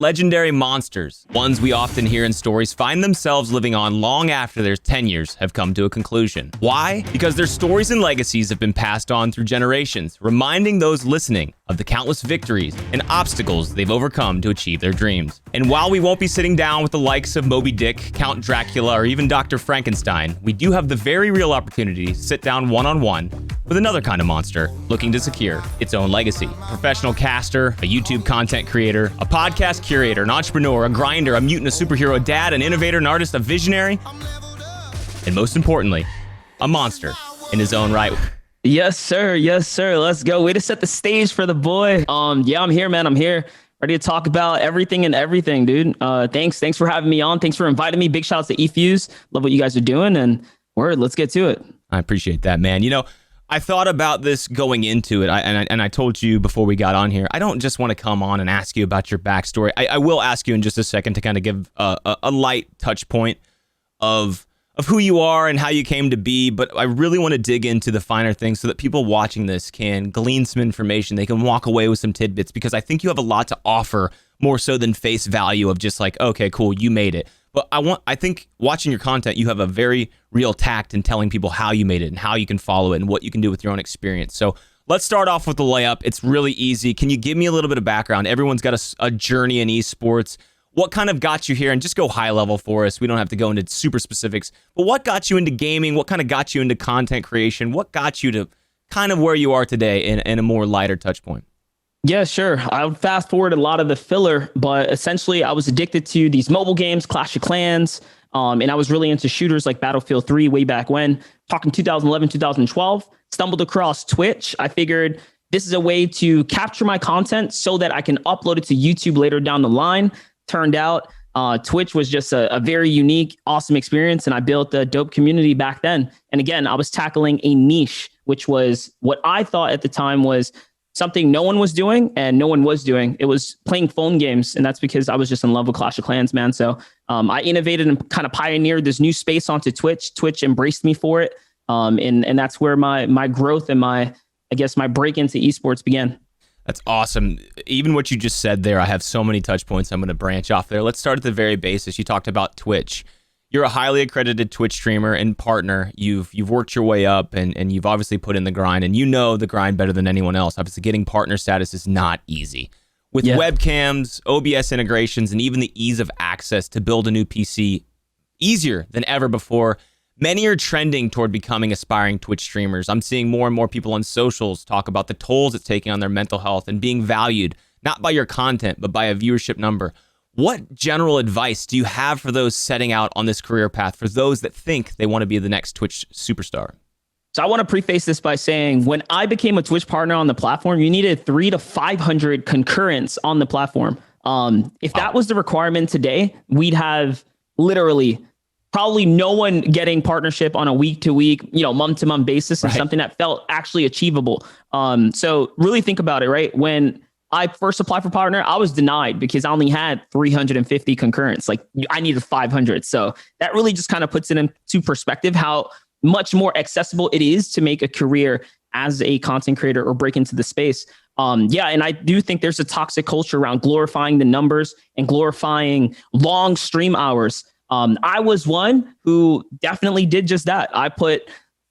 Legendary monsters, ones we often hear in stories, find themselves living on long after their tenures have come to a conclusion. Why? Because their stories and legacies have been passed on through generations, reminding those listening of the countless victories and obstacles they've overcome to achieve their dreams. And while we won't be sitting down with the likes of Moby Dick, Count Dracula, or even Dr. Frankenstein, we do have the very real opportunity to sit down one-on-one with another kind of monster looking to secure its own legacy. A professional caster, a YouTube content creator, a podcast curator, an entrepreneur, a grinder, a mutant, a superhero, a dad, an innovator, an artist, a visionary, and most importantly, a monster in his own right. Yes, sir. Yes, sir. Let's go. Way to set the stage for the boy. Yeah, I'm here, man. I'm here. Ready to talk about everything and everything, dude. Thanks for having me on. Thanks for inviting me. Big shout outs to eFuse. Love what you guys are doing. And let's get to it. I appreciate that, man. You know, I thought about this going into it, and I told you before we got on here, I don't just want to come on and ask you about your backstory. I will ask you in just a second to kind of give a light touch point of who you are and how you came to be, but I really want to dig into the finer things so that people watching this can glean some information. They can walk away with some tidbits, because I think you have a lot to offer, more so than face value of just like, okay, cool, you made it. But I think watching your content, you have a very real tact in telling people how you made it and how you can follow it and what you can do with your own experience. So let's start off with the layup. It's really easy. Can you give me a little bit of background? Everyone's got a journey in esports. What kind of got you here? And just go high level for us. We don't have to go into super specifics, but what got you into gaming? What kind of got you into content creation? What got you to kind of where you are today in a more lighter touch point? Yeah, sure. I would fast forward a lot of the filler, but essentially I was addicted to these mobile games, Clash of Clans, and I was really into shooters like Battlefield 3 way back when, talking 2011, 2012, stumbled across Twitch. I figured this is a way to capture my content so that I can upload it to YouTube later down the line. Turned out Twitch was just a very unique, awesome experience, and I built a dope community back then. And again, I was tackling a niche, which was what I thought at the time was something no one was doing and no one was doing. It was playing phone games. And that's because I was just in love with Clash of Clans, man. So I innovated and kind of pioneered this new space onto Twitch. Twitch embraced me for it. And that's where my growth and my break into esports began. That's awesome. Even what you just said there, I have so many touch points. I'm going to branch off there. Let's start at the very basis. You talked about Twitch. You're a highly accredited Twitch streamer and partner. You've worked your way up and you've obviously put in the grind, and you know the grind better than anyone else. Obviously, getting partner status is not easy. With webcams, OBS integrations, and even the ease of access to build a new PC easier than ever before, many are trending toward becoming aspiring Twitch streamers. I'm seeing more and more people on socials talk about the tolls it's taking on their mental health and being valued, not by your content, but by a viewership number. What general advice do you have for those setting out on this career path, for those that think they want to be the next Twitch superstar? So I want to preface this by saying when I became a Twitch partner on the platform, you needed 300 to 500 concurrents on the platform. If that was the requirement today, we'd have literally probably no one getting partnership on a week-to-week, month-to-month basis, and something that felt actually achievable. So really think about it, right? When I first applied for partner, I was denied because I only had 350 concurrents. Like I needed 500. So that really just kind of puts it into perspective how much more accessible it is to make a career as a content creator or break into the space. And I do think there's a toxic culture around glorifying the numbers and glorifying long stream hours. I was one who definitely did just that. I put,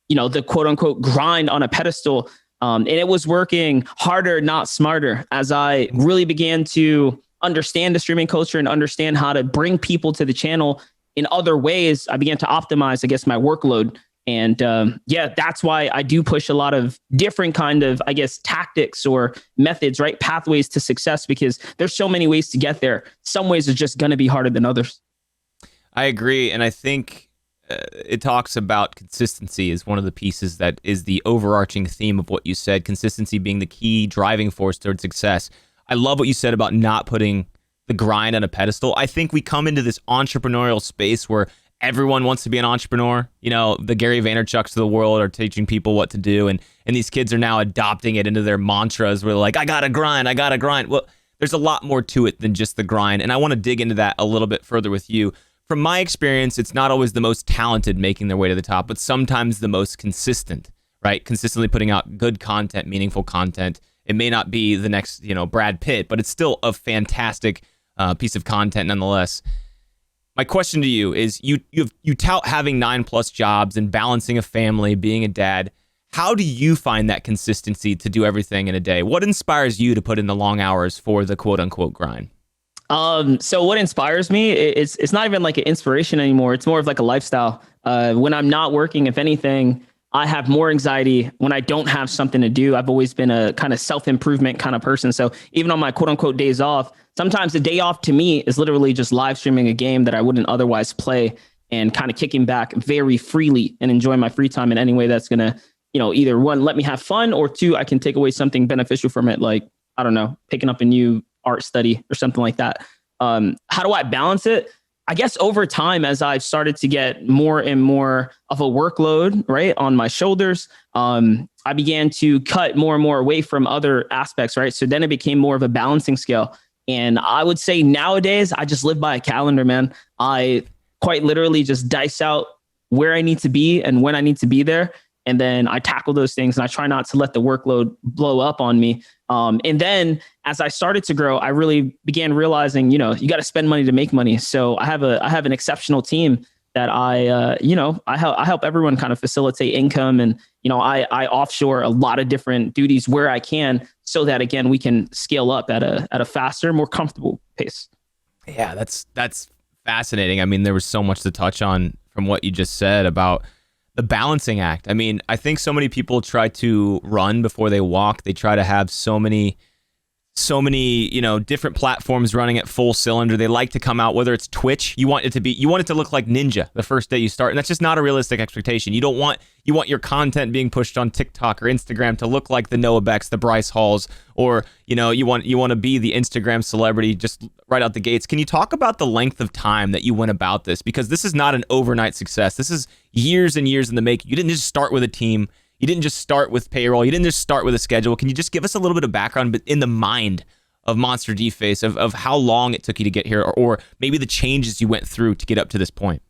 the quote unquote grind on a pedestal. And it was working harder, not smarter, as I really began to understand the streaming culture and understand how to bring people to the channel in other ways. I began to optimize, my workload. And that's why I do push a lot of different kind of, tactics or methods, right? Pathways to success, because there's so many ways to get there. Some ways are just going to be harder than others. I agree. And I think it talks about consistency is one of the pieces that is the overarching theme of what you said, consistency being the key driving force towards success. I love what you said about not putting the grind on a pedestal. I think we come into this entrepreneurial space where everyone wants to be an entrepreneur. The Gary Vaynerchucks of the world are teaching people what to do. And these kids are now adopting it into their mantras where they're like, I got to grind. Well, there's a lot more to it than just the grind. And I want to dig into that a little bit further with you. From my experience, it's not always the most talented making their way to the top, but sometimes the most consistent, right? Consistently putting out good content, meaningful content. It may not be the next, Brad Pitt, but it's still a fantastic piece of content nonetheless. My question to you is, you tout having 9+ jobs and balancing a family, being a dad. How do you find that consistency to do everything in a day? What inspires you to put in the long hours for the quote unquote grind? So what inspires me, it's not even like an inspiration anymore. It's more of like a lifestyle. When I'm not working, if anything, I have more anxiety when I don't have something to do. I've always been a kind of self-improvement kind of person. So even on my quote unquote days off, sometimes the day off to me is literally just live streaming a game that I wouldn't otherwise play and kind of kicking back very freely and enjoying my free time in any way that's going to, either one, let me have fun, or two, I can take away something beneficial from it. Like, I don't know, picking up a new art study or something like that. How do I balance it? I guess over time, as I've started to get more and more of a workload, right, on my shoulders, I began to cut more and more away from other aspects, right? So then it became more of a balancing scale. And I would say nowadays, I just live by a calendar, man. I quite literally just dice out where I need to be and when I need to be there. And then I tackle those things, and I try not to let the workload blow up on me. And then as I started to grow, I really began realizing, you got to spend money to make money. So I have an exceptional team that I help everyone kind of facilitate income. And, I offshore a lot of different duties where I can, so that, again, we can scale up at a faster, more comfortable pace. Yeah, that's fascinating. I mean, there was so much to touch on from what you just said about the balancing act. I mean, I think so many people try to run before they walk. They try to have so many, different platforms running at full cylinder. They like to come out, whether it's Twitch, you want it to look like Ninja the first day you start. And that's just not a realistic expectation. You want your content being pushed on TikTok or Instagram to look like the Noah Becks, the Bryce Halls, or, you want to be the Instagram celebrity just right out the gates. Can you talk about the length of time that you went about this? Because this is not an overnight success. This is years and years in the making. You didn't just start with a team. You didn't just start with payroll. You didn't just start with a schedule. Can you just give us a little bit of background, but in the mind of MonsterDface, of how long it took you to get here, or maybe the changes you went through to get up to this point?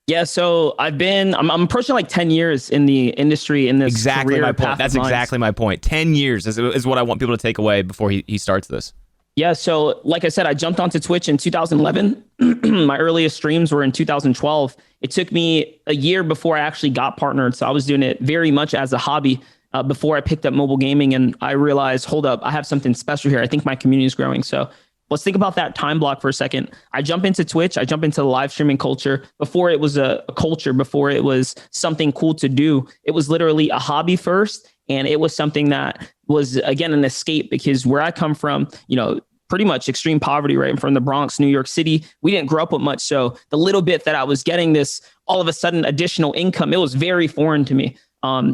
Yeah, so I'm approaching like 10 years in the industry in this exactly career my point. path. That's exactly my point. 10 years is what I want people to take away before he starts this. Yeah, so like I said, I jumped onto Twitch in 2011. My earliest streams were in 2012. It took me a year before I actually got partnered. So I was doing it very much as a hobby before I picked up mobile gaming. And I realized, hold up, I have something special here. I think my community is growing. So let's think about that time block for a second. I jump into Twitch. I jump into the live streaming culture. Before it was a culture, before it was something cool to do, it was literally a hobby first. And it was something that was, again, an escape, because where I come from, pretty much extreme poverty, right? I'm from the Bronx, New York City. We didn't grow up with much. So the little bit that I was getting this all of a sudden additional income, it was very foreign to me.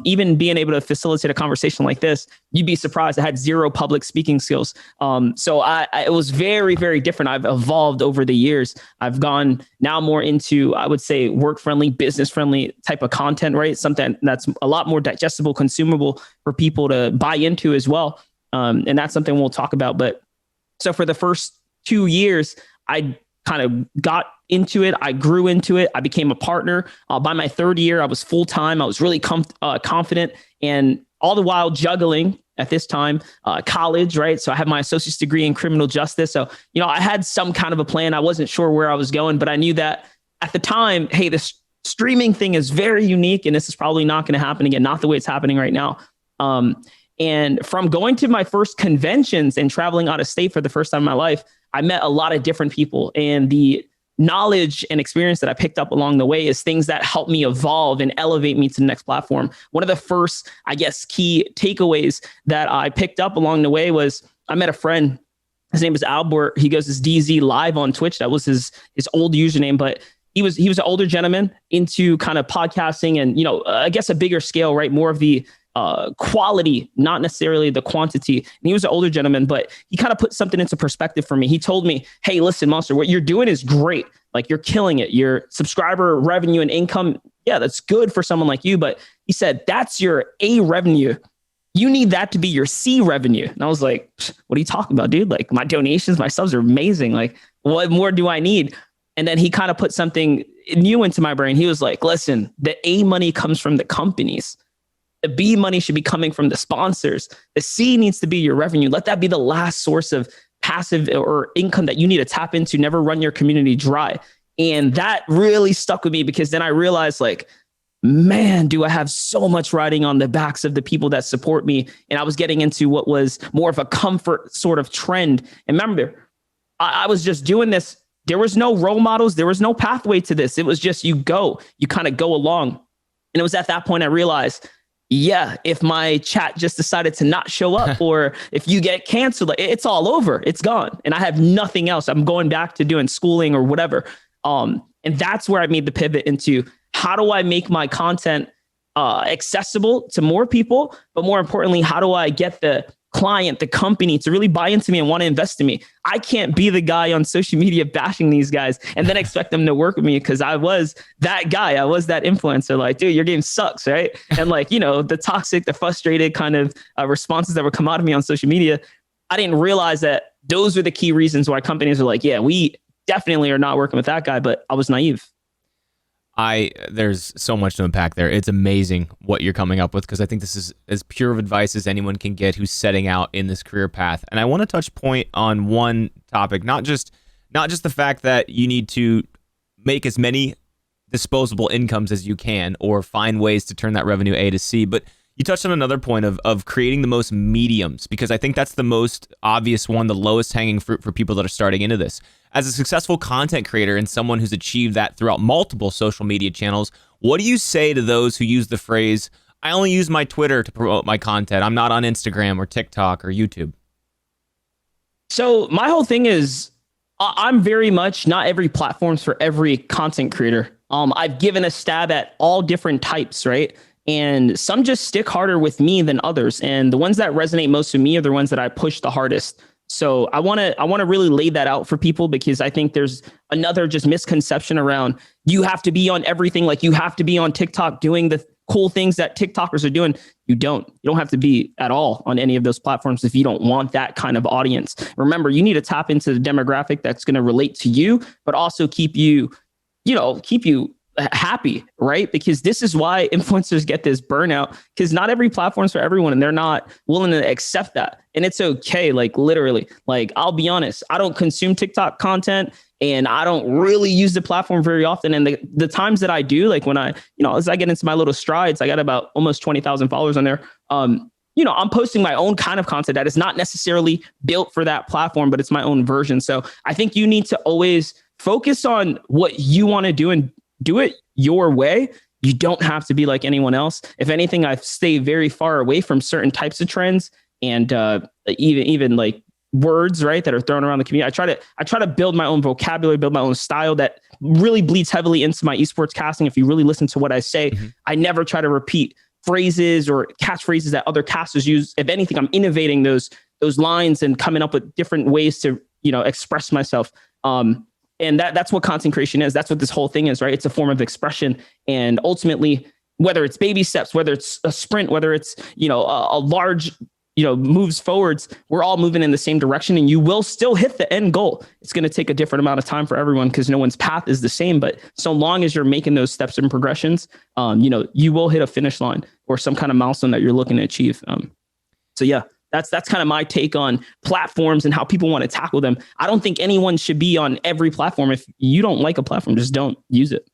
Even being able to facilitate a conversation like this, you'd be surprised. I had zero public speaking skills. So it was very, very different. I've evolved over the years. I've gone now more into, I would say, work-friendly, business-friendly type of content, right? Something that's a lot more digestible, consumable for people to buy into as well. And that's something we'll talk about. But so for the first 2 years, I kind of got into it. I grew into it. I became a partner. By my third year, I was full-time. I was really confident, and all the while juggling at this time, college, right? So I have my associate's degree in criminal justice. So, I had some kind of a plan. I wasn't sure where I was going, but I knew that at the time, hey, this streaming thing is very unique, and this is probably not going to happen again, not the way it's happening right now. And from going to my first conventions and traveling out of state for the first time in my life, I met a lot of different people, and the knowledge and experience that I picked up along the way is things that help me evolve and elevate me to the next platform. One of the first, I guess, key takeaways that I picked up along the way was I met a friend. His name is Albert. He goes as DZ Live on Twitch. That was his old username, but he was an older gentleman into kind of podcasting and, I guess a bigger scale, right? More of the quality, not necessarily the quantity. And he was an older gentleman, but he kind of put something into perspective for me. He told me, hey, listen, Monster, what you're doing is great. Like, you're killing it. Your subscriber revenue and income, yeah, that's good for someone like you. But he said, that's your A revenue. You need that to be your C revenue. And I was like, what are you talking about, dude? Like, my donations, my subs are amazing. Like, what more do I need? And then he kind of put something new into my brain. He was like, listen, the A money comes from the companies. The B money should be coming from the sponsors. The C needs to be your revenue. Let that be the last source of passive or income that you need to tap into, never run your community dry. And that really stuck with me, because then I realized, like, man, do I have so much riding on the backs of the people that support me. And I was getting into what was more of a comfort sort of trend. And remember, I was just doing this. There was no role models. There was no pathway to this. It was just you kind of go along. And it was at that point I realized, yeah, if my chat just decided to not show up or if you get canceled, it's all over. It's gone. And I have nothing else. I'm going back to doing schooling or whatever. And that's where I made the pivot into, how do I make my content accessible to more people? But more importantly, how do I get the client, the company to really buy into me and want to invest in me? I can't be the guy on social media bashing these guys and then expect them to work with me, because I was that guy. I was that influencer. Like, dude, your game sucks, right? And like, the toxic, the frustrated kind of responses that would come out of me on social media. I didn't realize that those are the key reasons why companies are like, yeah, we definitely are not working with that guy. But I was naive. There's so much to unpack there. It's amazing what you're coming up with, because I think this is as pure of advice as anyone can get who's setting out in this career path. And I want to touch point on one topic, not just the fact that you need to make as many disposable incomes as you can, or find ways to turn that revenue A to C, but you touched on another point of creating the most mediums, because I think that's the most obvious one, the lowest hanging fruit for people that are starting into this. As a successful content creator and someone who's achieved that throughout multiple social media channels, what do you say to those who use the phrase, I only use my Twitter to promote my content, I'm not on Instagram or TikTok or YouTube? So my whole thing is, I'm very much, not every platform's for every content creator. I've given a stab at all different types, right? And some just stick harder with me than others. And the ones that resonate most with me are the ones that I push the hardest. So I want to really lay that out for people, because I think there's another just misconception around, you have to be on everything. Like, you have to be on TikTok doing the cool things that TikTokers are doing. You don't have to be at all on any of those platforms if you don't want that kind of audience. Remember, you need to tap into the demographic that's going to relate to you, but also keep you happy, right? Because this is why influencers get this burnout, because not every platform's for everyone, and they're not willing to accept that. And it's okay. Like, literally, like, I'll be honest, I don't consume TikTok content, and I don't really use the platform very often. And the times that I do, like when as I get into my little strides, I got about almost 20,000 followers on there. I'm posting my own kind of content that is not necessarily built for that platform, but it's my own version. So I think you need to always focus on what you want to do and do it your way. You don't have to be like anyone else. If anything, I stay very far away from certain types of trends and even like words, right, that are thrown around the community. I try to build my own vocabulary, build my own style that really bleeds heavily into my esports casting. If you really listen to what I say, I never try to repeat phrases or catchphrases that other casters use. If anything, I'm innovating those lines and coming up with different ways to express myself. And that's what content creation is. That's what this whole thing is, right? It's a form of expression. And ultimately, whether it's baby steps, whether it's a sprint, whether it's, a large, moves forwards, we're all moving in the same direction, and you will still hit the end goal. It's going to take a different amount of time for everyone, because no one's path is the same. But so long as you're making those steps and progressions, you will hit a finish line or some kind of milestone that you're looking to achieve. So yeah. That's kind of my take on platforms and how people want to tackle them. I don't think anyone should be on every platform. If you don't like a platform, just don't use it.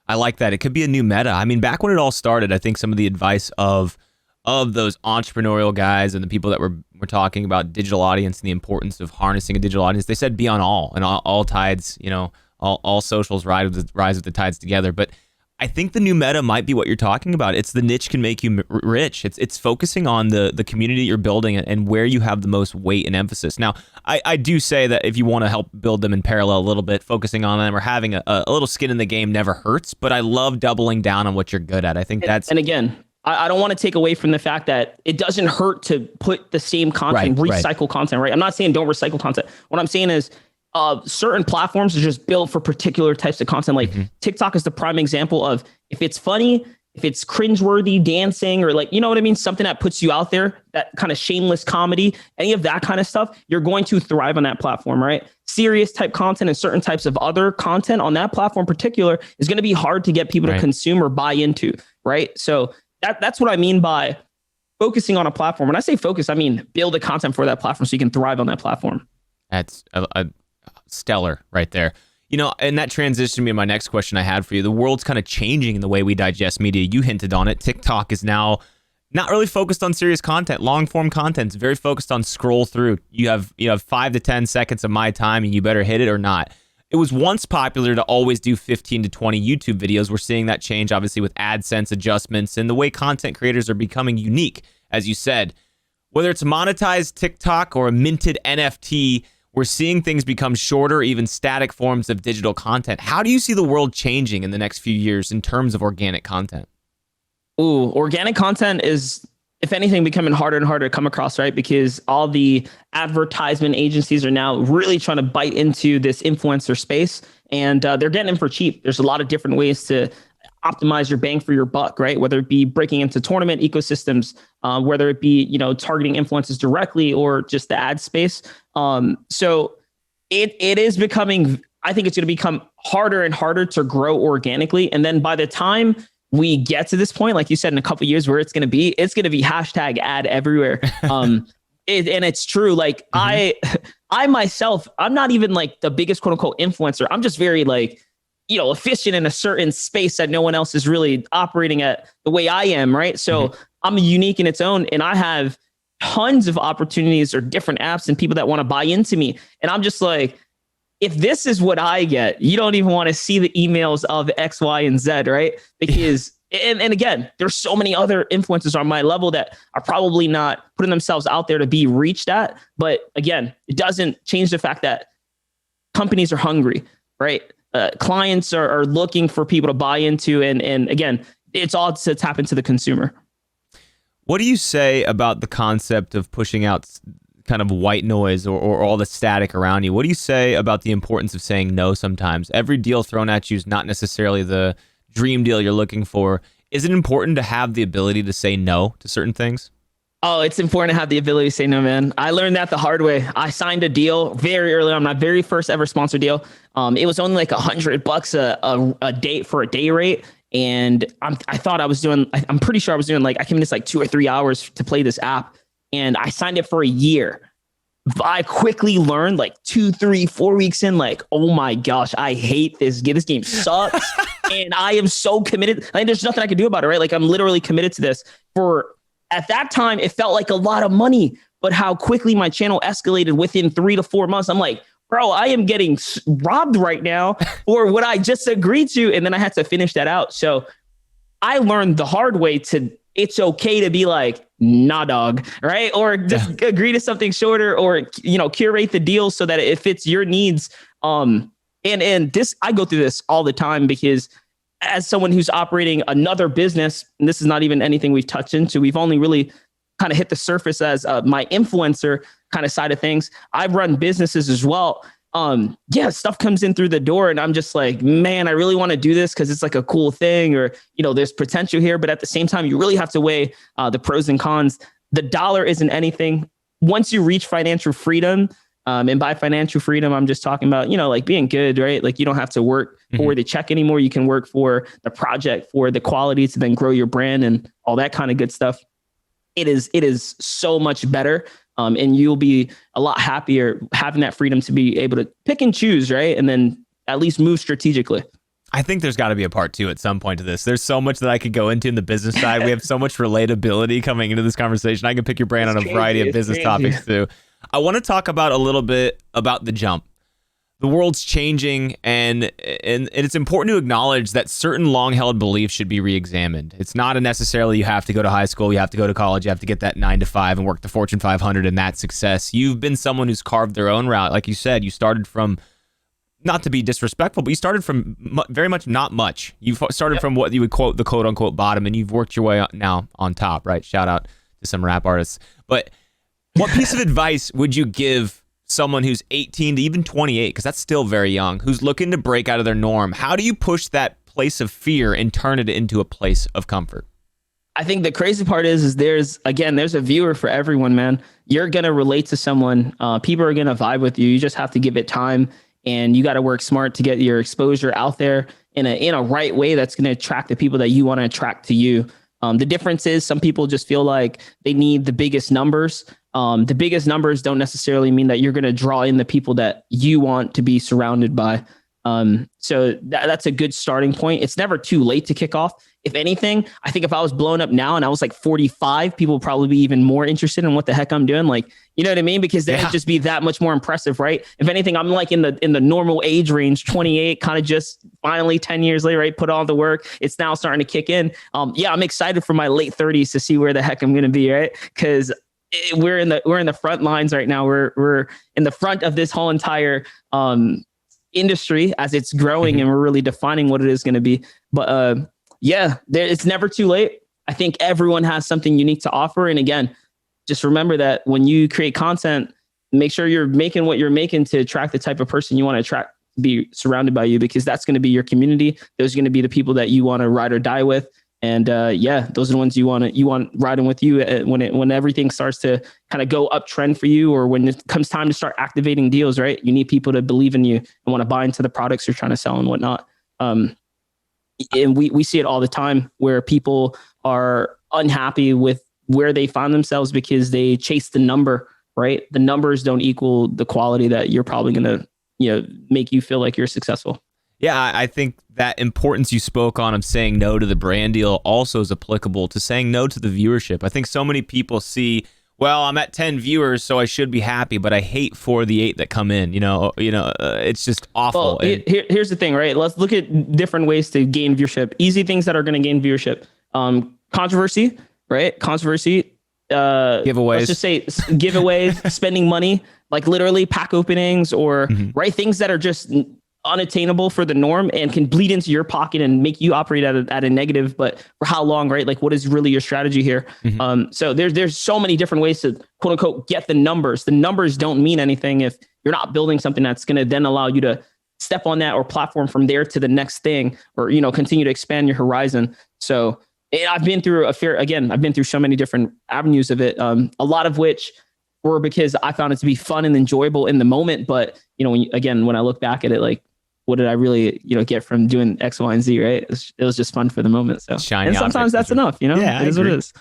I like that. It could be a new meta. I mean, back when it all started, I think some of the advice of those entrepreneurial guys and the people that were talking about digital audience and the importance of harnessing a digital audience, they said be on all, and all tides, all socials rise with the tides together. But I think the new meta might be what you're talking about. It's the niche can make you rich. It's focusing on the community you're building and where you have the most weight and emphasis. Now, I do say that if you want to help build them in parallel a little bit, focusing on them or having a little skin in the game never hurts. But I love doubling down on what you're good at. I think that's... And again, I don't want to take away from the fact that it doesn't hurt to put the same content, recycle content, right? I'm not saying don't recycle content. What I'm saying is, certain platforms are just built for particular types of content. Like TikTok is the prime example of, if it's funny, if it's cringeworthy dancing, or like, you know what I mean? Something that puts you out there, that kind of shameless comedy, any of that kind of stuff, you're going to thrive on that platform, right? Serious type content and certain types of other content on that platform in particular is going to be hard to get people to consume or buy into, right? So that's what I mean by focusing on a platform. When I say focus, I mean build the content for that platform so you can thrive on that platform. That's a stellar right there. You know, and that transitioned me to my next question I had for you. The world's kind of changing in the way we digest media. You hinted on it. TikTok is now not really focused on serious content, long form content. It's very focused on scroll through. You have 5 to 10 seconds of my time and you better hit it or not. It was once popular to always do 15 to 20 YouTube videos. We're seeing that change, obviously, with AdSense adjustments and the way content creators are becoming unique, as you said. Whether it's monetized TikTok or a minted NFT, we're seeing things become shorter, even static forms of digital content. How do you see the world changing in the next few years in terms of organic content? Ooh, organic content is, if anything, becoming harder and harder to come across, right? Because all the advertisement agencies are now really trying to bite into this influencer space, and they're getting in for cheap. There's a lot of different ways to optimize your bang for your buck, right? Whether it be breaking into tournament ecosystems, whether it be, targeting influencers directly or just the ad space. So it is becoming, I think it's going to become harder and harder to grow organically. And then by the time we get to this point, like you said, in a couple of years where it's going to be hashtag ad everywhere. And it's true. Like I myself, I'm not even like the biggest quote unquote influencer. I'm just very like, efficient in a certain space that no one else is really operating at the way I am. Right. So I'm unique in its own, and I have tons of opportunities or different apps and people that want to buy into me. And I'm just like, if this is what I get, you don't even want to see the emails of X, Y, and Z, right? Because, and again, there's so many other influencers on my level that are probably not putting themselves out there to be reached at. But again, it doesn't change the fact that companies are hungry, right? Clients are looking for people to buy into. And again, it's all to tap into the consumer. What do you say about the concept of pushing out kind of white noise or all the static around you? What do you say about the importance of saying no sometimes? Every deal thrown at you is not necessarily the dream deal you're looking for. Is it important to have the ability to say no to certain things? Oh, it's important to have the ability to say no, man. I learned that the hard way. I signed a deal very early on, my very first ever sponsor deal. It was only like $100 a day for a day rate. And I thought I was doing, I'm pretty sure I was doing like, I came in this like 2 or 3 hours to play this app. And I signed it for a year. I quickly learned like 2, 3, 4 weeks in, like, oh my gosh, I hate this game. This game sucks. And I am so committed. Like, there's nothing I can do about it, right? Like, I'm literally committed to this. At that time, it felt like a lot of money, but how quickly my channel escalated within 3 to 4 months. I'm like, bro, I am getting robbed right now for what I just agreed to. And then I had to finish that out. So I learned the hard way it's okay to be like, nah, dog, right? Or just agree to something shorter, or, curate the deal so that it fits your needs. And this, I go through this all the time because as someone who's operating another business, and this is not even anything we've touched into, we've only really kind of hit the surface as my influencer kind of side of things. I've run businesses as well. Stuff comes in through the door and I'm just like, man, I really want to do this because it's like a cool thing, or, there's potential here. But at the same time, you really have to weigh the pros and cons. The dollar isn't anything. Once you reach financial freedom, and by financial freedom, I'm just talking about, like being good, right? Like you don't have to work for the check anymore. You can work for the project, for the quality to then grow your brand and all that kind of good stuff. It is so much better. And you'll be a lot happier having that freedom to be able to pick and choose, right? And then at least move strategically. I think there's got to be a part 2 at some point to this. There's so much that I could go into in the business side. We have so much relatability coming into this conversation. I can pick your brain on a variety of business topics too. I want to talk about a little bit about the jump. The world's changing, and it's important to acknowledge that certain long-held beliefs should be re-examined. It's not necessarily you have to go to high school, you have to go to college, you have to get that 9 to 5 and work the Fortune 500 and that success. You've been someone who's carved their own route. Like you said, you started from, not to be disrespectful, but you started from very much not much. You started from what you would quote the quote-unquote bottom, and you've worked your way now on top, right? Shout out to some rap artists. But what piece of advice would you give someone who's 18 to even 28, because that's still very young, who's looking to break out of their norm? How do you push that place of fear and turn it into a place of comfort? I think the crazy part is there's a viewer for everyone, man. You're going to relate to someone. People are going to vibe with you. You just have to give it time, and you got to work smart to get your exposure out there in a right way that's going to attract the people that you want to attract to you. The difference is some people just feel like they need the biggest numbers. The biggest numbers don't necessarily mean that you're going to draw in the people that you want to be surrounded by. So that's a good starting point. It's never too late to kick off. If anything, I think if I was blown up now and I was like 45, people would probably be even more interested in what the heck I'm doing. Like, you know what I mean? Because then it'd just be that much more impressive, right? If anything, I'm like in the normal age range, 28, kind of just finally 10 years later, right? Put all the work. It's now starting to kick in. Yeah, I'm excited for my late 30s to see where the heck I'm going to be, right? Because we're in the front lines right now. We're in the front of this whole entire industry as it's growing, and we're really defining what it is going to be. But it's never too late. I think everyone has something unique to offer. And again, just remember that when you create content, make sure you're making what you're making to attract the type of person you want to attract, be surrounded by you, because that's going to be your community. Those are going to be the people that you want to ride or die with. And those are the ones you want riding with you when everything starts to kind of go uptrend for you, or when it comes time to start activating deals, right? You need people to believe in you and want to buy into the products you're trying to sell and whatnot. And we see it all the time where people are unhappy with where they find themselves because they chase the number, right? The numbers don't equal the quality that you're probably going to, make you feel like you're successful. Yeah, I think that importance you spoke on of saying no to the brand deal also is applicable to saying no to the viewership. I think so many people see, well, I'm at 10 viewers, so I should be happy, but I hate 4 of the 8 that come in. It's just awful. Well, here's the thing, right? Let's look at different ways to gain viewership. Easy things that are going to gain viewership. Controversy, right? Controversy. Giveaways. Let's just say giveaways, spending money, like literally pack openings, or right, things that are just unattainable for the norm and can bleed into your pocket and make you operate at a negative. But for how long, right? Like, what is really your strategy here? So there's so many different ways to quote unquote get the numbers. The numbers don't mean anything if you're not building something that's going to then allow you to step on that or platform from there to the next thing, or continue to expand your horizon. So I've been through I've been through so many different avenues of it. A lot of which were because I found it to be fun and enjoyable in the moment. But when I look back at it, like, what did I really, get from doing X, Y, and Z, right? It was just fun for the moment. So, and sometimes that's enough, Yeah, it is what it is.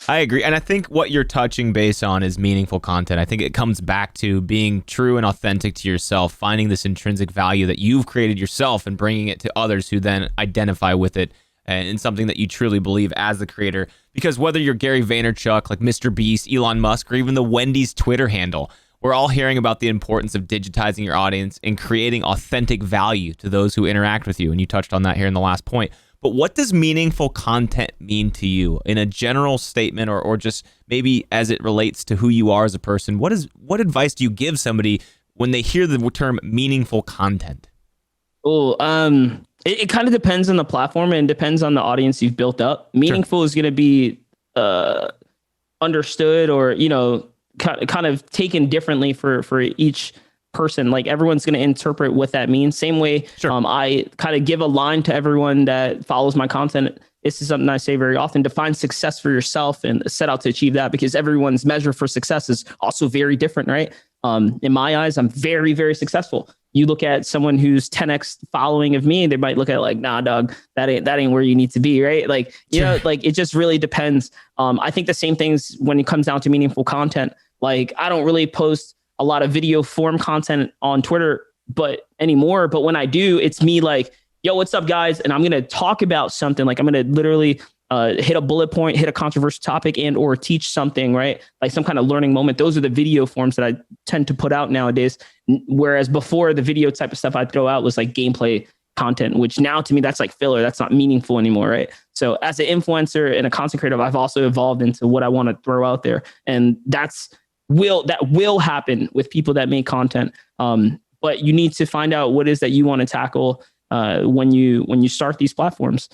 I agree. And I think what you're touching base on is meaningful content. I think it comes back to being true and authentic to yourself, finding this intrinsic value that you've created yourself and bringing it to others who then identify with it and something that you truly believe as the creator. Because whether you're Gary Vaynerchuk, like Mr. Beast, Elon Musk, or even the Wendy's Twitter handle, we're all hearing about the importance of digitizing your audience and creating authentic value to those who interact with you. And you touched on that here in the last point. But what does meaningful content mean to you in a general statement, or just maybe as it relates to who you are as a person? What advice do you give somebody when they hear the term meaningful content? It kind of depends on the platform and depends on the audience you've built up. Meaningful is going to be understood or, kind of taken differently for each person. Like, everyone's going to interpret what that means. Same way, I kind of give a line to everyone that follows my content. This is something I say very often: define success for yourself and set out to achieve that, because everyone's measure for success is also very different, right? In my eyes, I'm very, very successful. You look at someone who's 10x following of me, they might look at it like, nah, dog, that ain't where you need to be, right? Like, like, it just really depends. I think the same things when it comes down to meaningful content. Like, I don't really post a lot of video form content on Twitter anymore. But when I do, it's me like, yo, what's up, guys? And I'm going to talk about something. Like, I'm going to literally hit a bullet point, hit a controversial topic, and or teach something, right? Like some kind of learning moment. Those are the video forms that I tend to put out nowadays. Whereas before, the video type of stuff I'd throw out was like gameplay content, which now to me, that's like filler. That's not meaningful anymore, right? So as an influencer and a content creator, I've also evolved into what I want to throw out there. And that will happen with people that make content. But you need to find out what it is that you want to tackle when you start these platforms.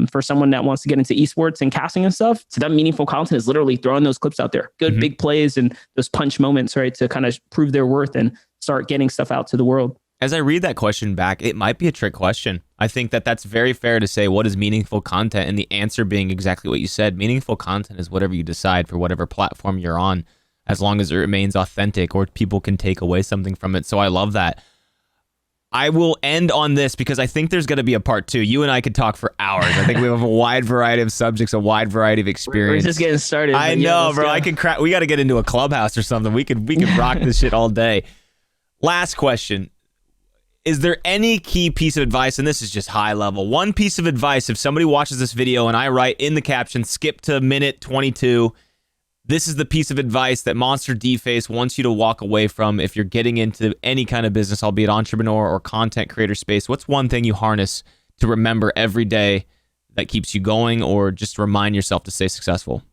For someone that wants to get into esports and casting and stuff, so that meaningful content is literally throwing those clips out there, good big plays and those punch moments, right, to kind of prove their worth and start getting stuff out to the world. As I read that question back, it might be a trick question. I think that's very fair to say, what is meaningful content? And the answer being exactly what you said. Meaningful content is whatever you decide for whatever platform you're on, as long as it remains authentic or people can take away something from it. So I love that. I will end on this because I think there's going to be a part 2. You and I could talk for hours. I think we have a wide variety of subjects, a wide variety of experience. We're just getting started. I know, bro. I can crack. We got to get into a clubhouse or something. We could rock this shit all day. Last question. Is there any key piece of advice, and this is just high level, one piece of advice if somebody watches this video and I write in the caption, skip to minute 22, this is the piece of advice that MonsterDface wants you to walk away from if you're getting into any kind of business, albeit entrepreneur or content creator space. What's one thing you harness to remember every day that keeps you going, or just remind yourself to stay successful?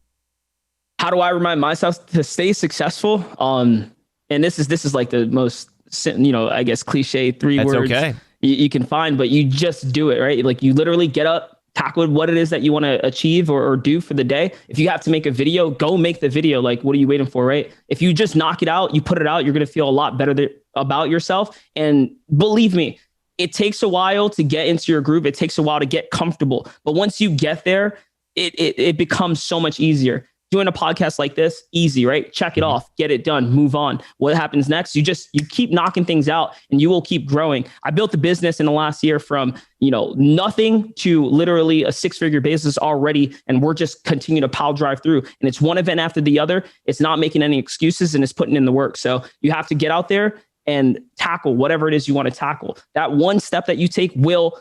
How do I remind myself to stay successful? And this is like the most, I guess, cliche 3 words okay. you can find, but you just do it, right? Like you literally get up, tackle what it is that you want to achieve or do for the day. If you have to make a video, go make the video. Like, what are you waiting for, right? If you just knock it out, you put it out, you're going to feel a lot better about yourself. And believe me, it takes a while to get into your groove. It takes a while to get comfortable. But once you get there, it becomes so much easier. Doing a podcast like this, easy, right? Check it off, get it done, move on. What happens next? You keep knocking things out and you will keep growing. I built the business in the last year from, nothing to literally a 6-figure business already. And we're just continuing to pile drive through. And it's one event after the other. It's not making any excuses and it's putting in the work. So you have to get out there and tackle whatever it is you want to tackle. That one step that you take will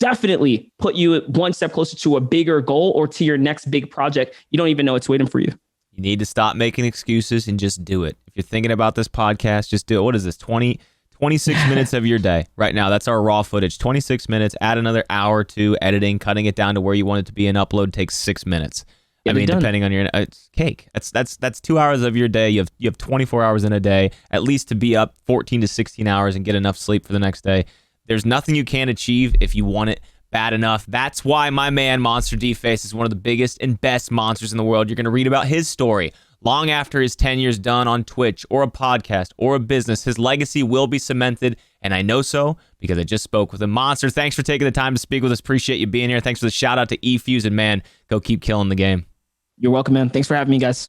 definitely put you one step closer to a bigger goal or to your next big project. You don't even know it's waiting for you. You need to stop making excuses and just do it. If you're thinking about this podcast, just do it. What is this? 26 minutes of your day right now. That's our raw footage. 26 minutes, add another hour to editing, cutting it down to where you want it to be, and upload takes 6 minutes. Depending on your, it's cake. That's 2 hours of your day. You have 24 hours in a day, at least to be up 14 to 16 hours and get enough sleep for the next day. There's nothing you can't achieve if you want it bad enough. That's why my man MonsterDface is one of the biggest and best monsters in the world. You're going to read about his story long after his tenure's done on Twitch or a podcast or a business. His legacy will be cemented, and I know so because I just spoke with him. Monster, thanks for taking the time to speak with us. Appreciate you being here. Thanks for the shout out to eFuse, and man, go keep killing the game. You're welcome, man. Thanks for having me, guys.